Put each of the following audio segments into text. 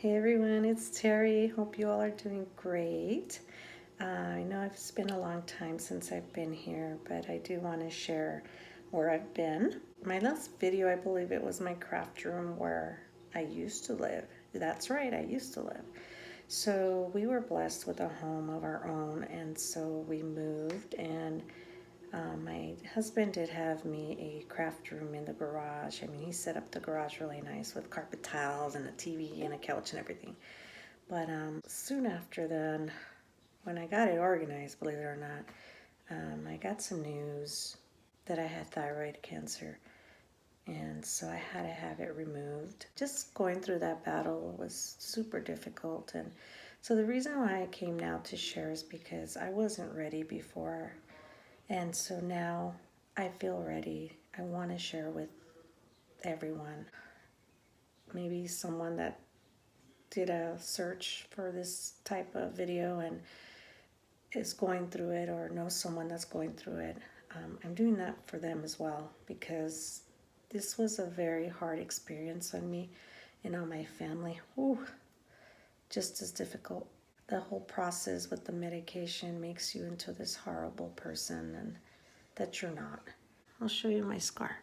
Hey everyone, it's Terry. Hope you all are doing great. I know it's been a long time since I've been here, but I do want to share where I've been. My last video, I believe it was my craft room where I used to live. That's right, I used to live. So we were blessed with a home of our own, and so we moved and my husband did have me a craft room in the garage. I mean, he set up the garage really nice with carpet tiles and a TV and a couch and everything. But soon after then, when I got it organized, believe it or not, I got some news that I had thyroid cancer. And so I had to have it removed. Just going through that battle was super difficult. And so the reason why I came now to share is because I wasn't ready before. And so now I feel ready. I want to share with everyone. Maybe someone that did a search for this type of video and is going through it or knows someone that's going through it. I'm doing that for them as well because this was a very hard experience on me and on my family. Ooh, just as difficult. The whole process with the medication makes you into this horrible person and that you're not. I'll show you my scar.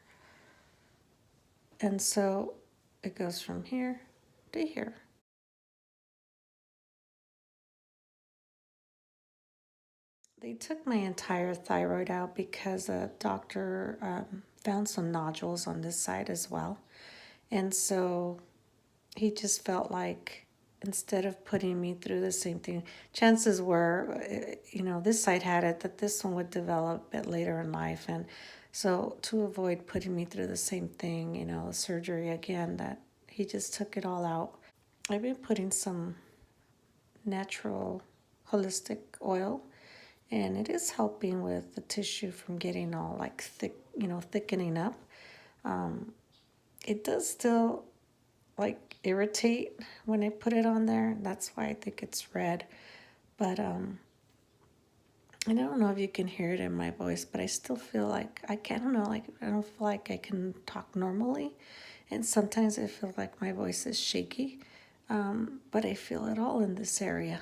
And so it goes from here to here. They took my entire thyroid out because a doctor found some nodules on this side as well. And so he just felt like instead of putting me through the same thing, chances were, this side had it, that this one would develop a bit later in life. And so to avoid putting me through the same thing, surgery again, that he just took it all out. I've been putting some natural holistic oil and it is helping with the tissue from getting all like thick, thickening up. It does still like irritate when I put it on there. That's why I think it's red. But I don't know if you can hear it in my voice, but I still feel like I don't know, like I don't feel like I can talk normally. And sometimes I feel like my voice is shaky. But I feel it all in this area.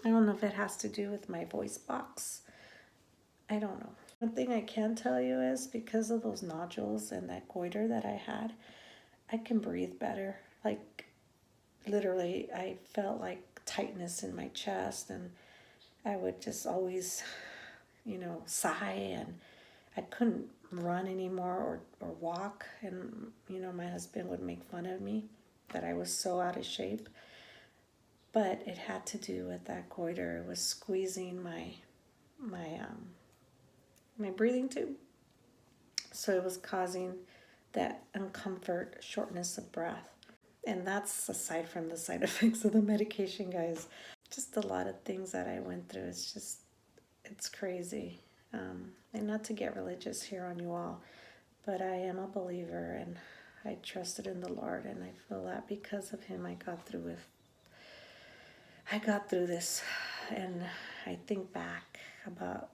I don't know if it has to do with my voice box. I don't know. One thing I can tell you is because of those nodules and that goiter that I had, I can breathe better. Like literally, I felt like tightness in my chest and I would just always, sigh and I couldn't run anymore or walk. And, my husband would make fun of me that I was so out of shape. But it had to do with that goiter. It was squeezing my breathing tube. So it was causing that uncomfort, shortness of breath. And that's aside from the side effects of the medication, guys. Just a lot of things that I went through. It's crazy. And not to get religious here on you all, but I am a believer and I trusted in the Lord, and I feel that because of Him I got through this. And I think back about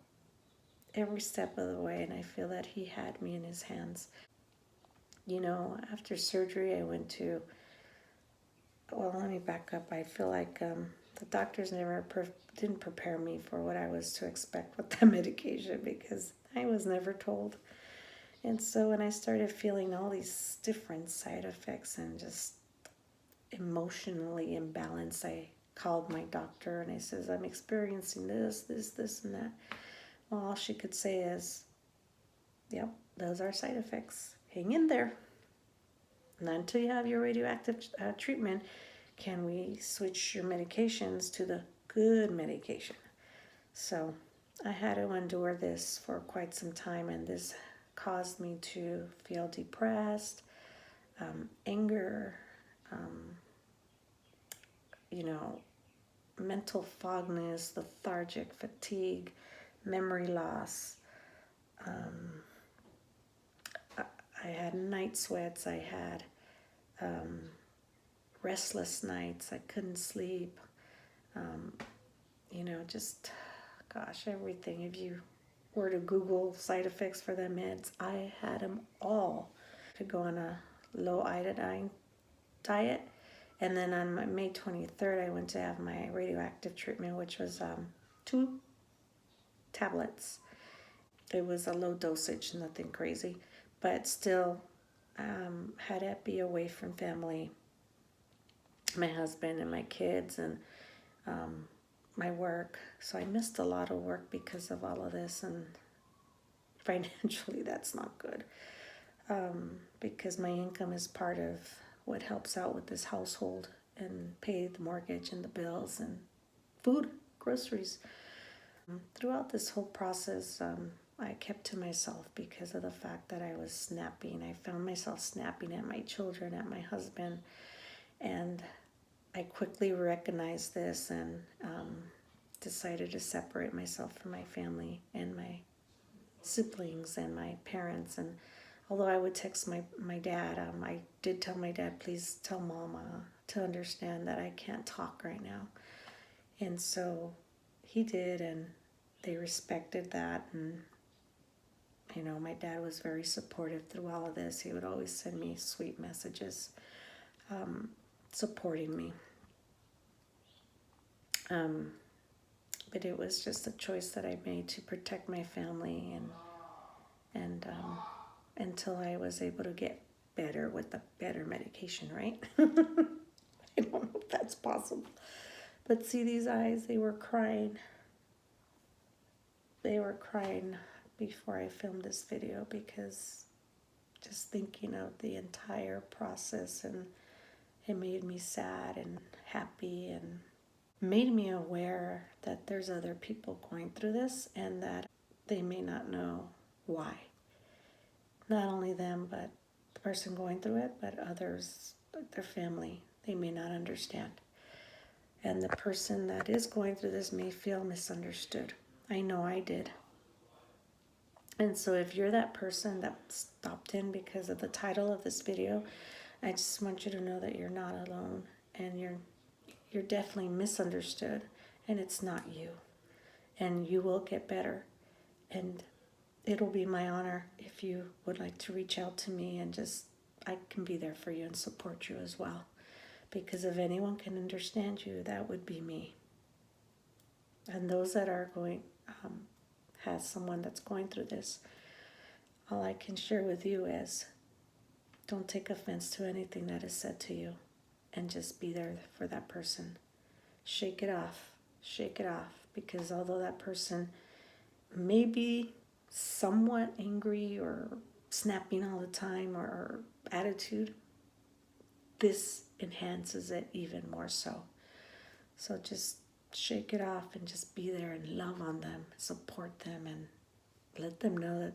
every step of the way, and I feel that He had me in His hands. After surgery, I went to, well, let me back up. I feel like the doctors didn't prepare me for what I was to expect with the medication because I was never told. And so when I started feeling all these different side effects and just emotionally imbalanced, I called my doctor and I says, I'm experiencing this, and that. Well, all she could say is, yep, those are side effects. Hang in there. Not until you have your radioactive treatment can we switch your medications to the good medication. So I had to endure this for quite some time, and this caused me to feel depressed, anger, um, mental fogness, lethargic, fatigue, memory loss. Um, I had night sweats. I had um, restless nights. I couldn't sleep. Um, just, gosh, everything. If you were to Google side effects for the meds, I had them all. To go on a low iodine diet, And then on May 23rd, I went to have my radioactive treatment, which was 2 tablets. It was a low dosage, nothing crazy, but still had to be away from family, my husband and my kids, and my work. So I missed a lot of work because of all of this, and financially that's not good, because my income is part of what helps out with this household and pay the mortgage and the bills and food, groceries. Throughout this whole process, I kept to myself because of the fact that I was snapping. I found myself snapping at my children, at my husband, and I quickly recognized this and decided to separate myself from my family and my siblings and my parents. And although I would text my dad, I did tell my dad, please tell Mama to understand that I can't talk right now. And so he did, and they respected that. And my dad was very supportive through all of this. He would always send me sweet messages, supporting me. But it was just a choice that I made to protect my family, and until I was able to get better with the better medication, right? I don't know if that's possible. But see these eyes, they were crying. They were crying before I filmed this video, because just thinking of the entire process, and it made me sad and happy, and made me aware that there's other people going through this and that they may not know why. Not only them, but the person going through it, but others, their family, they may not understand. And the person that is going through this may feel misunderstood. I know I did. And so if you're that person that stopped in because of the title of this video, I just want you to know that you're not alone, and you're definitely misunderstood, and it's not you. And you will get better. And it'll be my honor if you would like to reach out to me, and I can be there for you and support you as well. Because if anyone can understand you, that would be me. And those that are has someone that's going through this, all I can share with you is, don't take offense to anything that is said to you, and just be there for that person. Shake it off. Shake it off. Because although that person may be somewhat angry or snapping all the time, or attitude, this enhances it even more so. So just shake it off and just be there and love on them, support them, and let them know that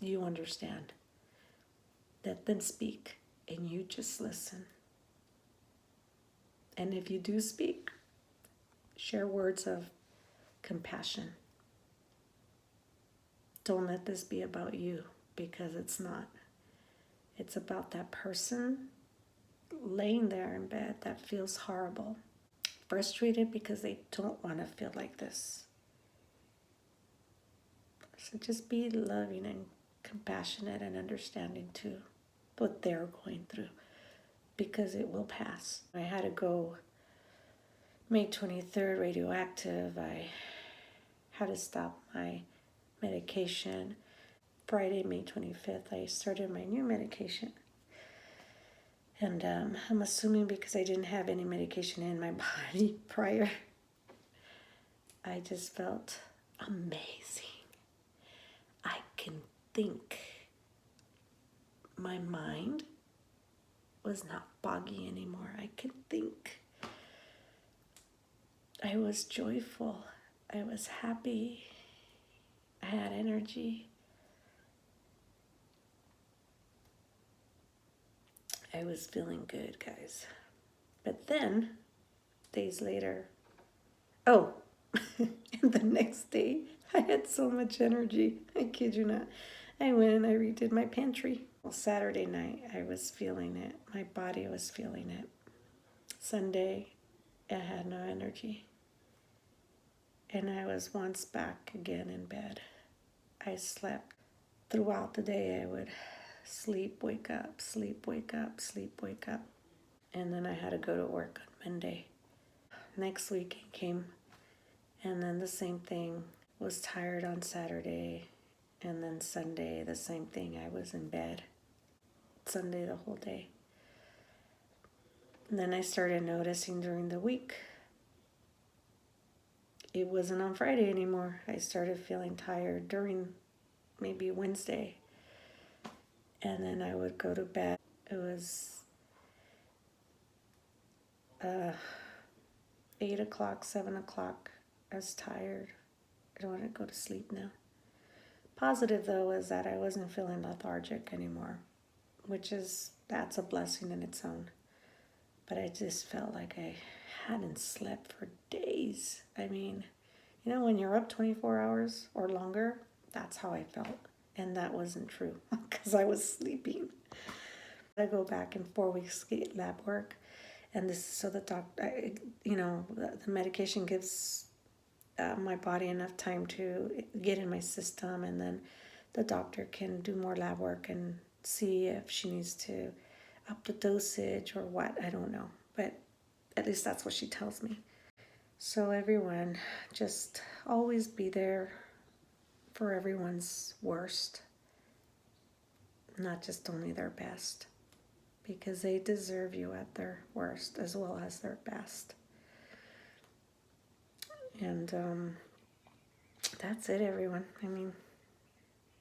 you understand. Let them speak, and you just listen. And if you do speak, share words of compassion. Don't let this be about you, because it's not. It's about that person laying there in bed that feels horrible, frustrated because they don't want to feel like this. So just be loving and compassionate and understanding to what they're going through, because it will pass. I had to go May 23rd, radioactive. I had to stop my medication. Friday, May 25th, I started my new medication. And I'm assuming because I didn't have any medication in my body prior, I just felt amazing. I can think. My mind was not foggy anymore. I could think. I was joyful. I was happy. I had energy. I was feeling good, guys. But then, days later, and the next day, I had so much energy. I kid you not. I went and I redid my pantry. Well, Saturday night, I was feeling it. My body was feeling it. Sunday, I had no energy. And I was once back again in bed. I slept. Throughout the day, I would sleep, wake up, sleep, wake up, sleep, wake up. And then I had to go to work on Monday. Next week it came, and then the same thing. Was tired on Saturday, and then Sunday the same thing. I was in bed Sunday the whole day. And then I started noticing during the week. It wasn't on Friday anymore. I started feeling tired during maybe Wednesday. And then I would go to bed. It was 8 o'clock, 7 o'clock. I was tired. I don't want to go to sleep now. Positive though is that I wasn't feeling lethargic anymore, that's a blessing in its own. But I just felt like I hadn't slept for days. I mean, you know, when you're up 24 hours or longer, that's how I felt. And that wasn't true because I was sleeping. I go back in 4 weeks to get lab work. And this is so the doctor, the medication gives my body enough time to get in my system. And then the doctor can do more lab work and see if she needs to up the dosage or what. I don't know. But at least that's what she tells me. So everyone, just always be there for everyone's worst, not just only their best, because they deserve you at their worst as well as their best. And that's it, everyone. I mean,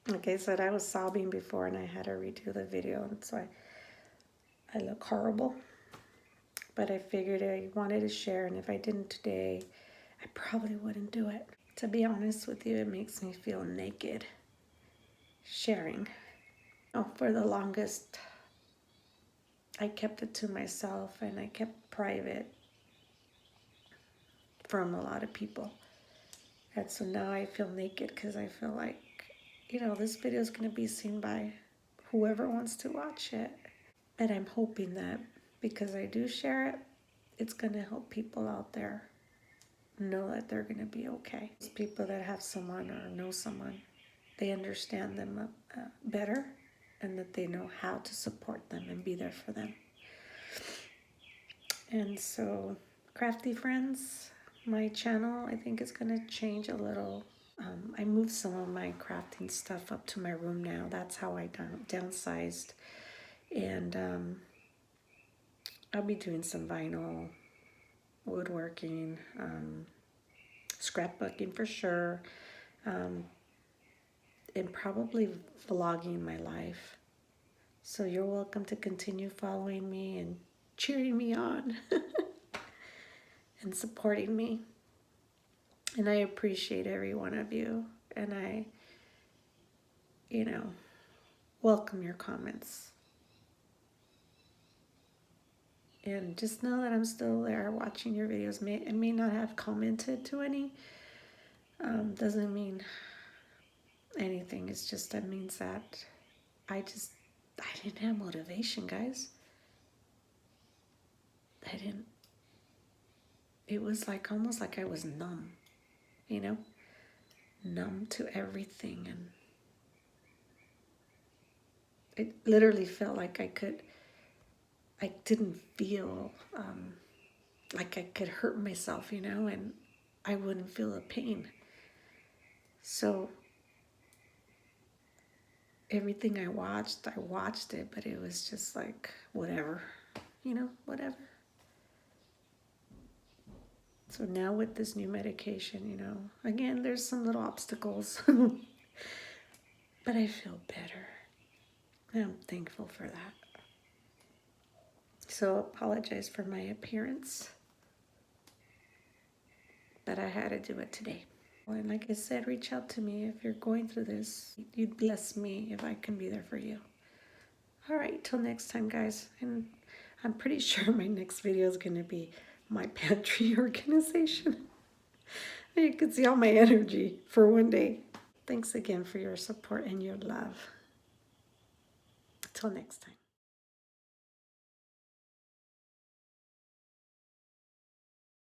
like I said, I was sobbing before and I had to redo the video, and so I look horrible. But I figured I wanted to share, and if I didn't today, I probably wouldn't do it. To be honest with you, it makes me feel naked sharing. Oh, for the longest, I kept it to myself and I kept private from a lot of people. And so now I feel naked because I feel like, this video is going to be seen by whoever wants to watch it. And I'm hoping that because I do share it, it's going to help people out there know that they're going to be okay. Those people that have someone or know someone, they understand them better, and that they know how to support them and be there for them. And so, crafty friends, my channel, I think is going to change a little. I moved some of my crafting stuff up to my room now. That's how I downsized. And I'll be doing some vinyl, woodworking, scrapbooking for sure, and probably vlogging my life. So you're welcome to continue following me and cheering me on and supporting me. And I appreciate every one of you. And I, welcome your comments. And just know that I'm still there watching your videos. I may not have commented to any. Doesn't mean anything. It's just that means that I didn't have motivation, guys. It was like almost like I was numb, numb to everything. And it literally felt like I didn't feel like I could hurt myself, and I wouldn't feel the pain. So everything I watched it, but it was just like, whatever, whatever. So now with this new medication, again, there's some little obstacles, but I feel better. And I'm thankful for that. So apologize for my appearance, but I had to do it today. And like I said, reach out to me if you're going through this. You'd bless me if I can be there for you. All right, till next time, guys. And I'm pretty sure my next video is going to be my pantry organization. You can see all my energy for one day. Thanks again for your support and your love. Till next time.